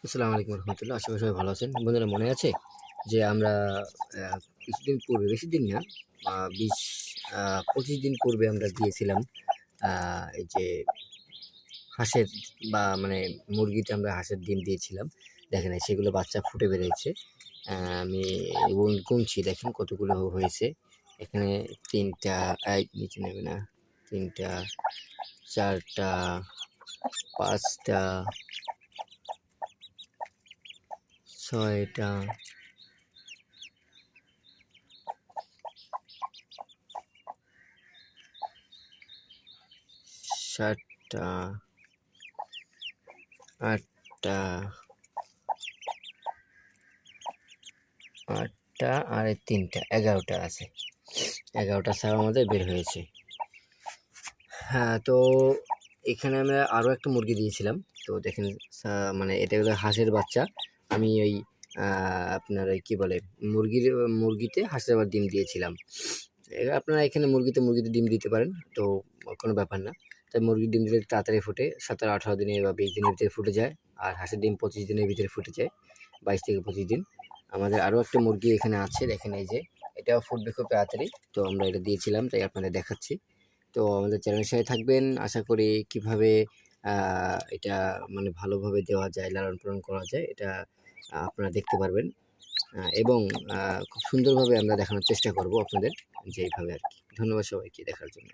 আসসালামু আলাইকুম রহমতুল্লাহ। আশা করি সবাই ভালো আছেন। বন্ধুরা, মনে আছে যে আমরা কিছুদিন পূর্বে, বেশি দিন না, ২০-২৫ দিন পূর্বে আমরা দিয়েছিলাম এই যে হাঁসের বা মানে মুরগিতে আমরা হাঁসের ডিম দিয়েছিলাম। দেখেন সেগুলো বাচ্চা ফুটে বেরিয়েছে। আমি গুনছি, দেখেন কতগুলো হয়েছে। এখানে ৩টা, নিচে নেবে না, ৩টা, ৪টা, ৫টা, ৬টা, ৭টা, ৮টা, ৮টা আর ৩টা, ১১টা আছে। ১১টা ছাড়া আমাদের বের হয়েছে। হ্যাঁ, তো এখানে আমরা আরও একটা মুরগি দিয়েছিলাম। তো দেখেন, মানে এটা হলো হাঁসের বাচ্চা। আমি ওই আপনার ওই কী বলে, মুরগিতে হাঁসের আবার ডিম দিয়েছিলাম। আপনারা এখানে মুরগিতে ডিম দিতে পারেন, তো কোনো ব্যাপার না। তাই মুরগির ডিম দিলে তাড়াতাড়ি ফুটে, ১৭-১৮ দিনে বা ২০ দিনের ভিতরে ফুটে যায়। আর হাঁসের ডিম ২৫ দিনের ভিতরে ফুটে যায়, ২২ থেকে ২৫ দিন। আমাদের আরও একটা মুরগি এখানে আছে, দেখেন এই যে, এটাও ফুটবে খুব তাড়াতাড়ি। তো আমরা এটা দিয়েছিলাম, তাই আপনাদের দেখাচ্ছি। তো আমাদের চ্যানেলের সাথে থাকবেন। আশা করি কিভাবে এটা মানে ভালোভাবে দেওয়া যায়, লালন পালন করা যায়, এটা আপনারা দেখতে পারবেন। এবং খুব সুন্দরভাবে আমরা দেখানোর চেষ্টা করব আপনাদের, যে এইভাবে আর কি। ধন্যবাদ সবাইকে দেখার জন্য।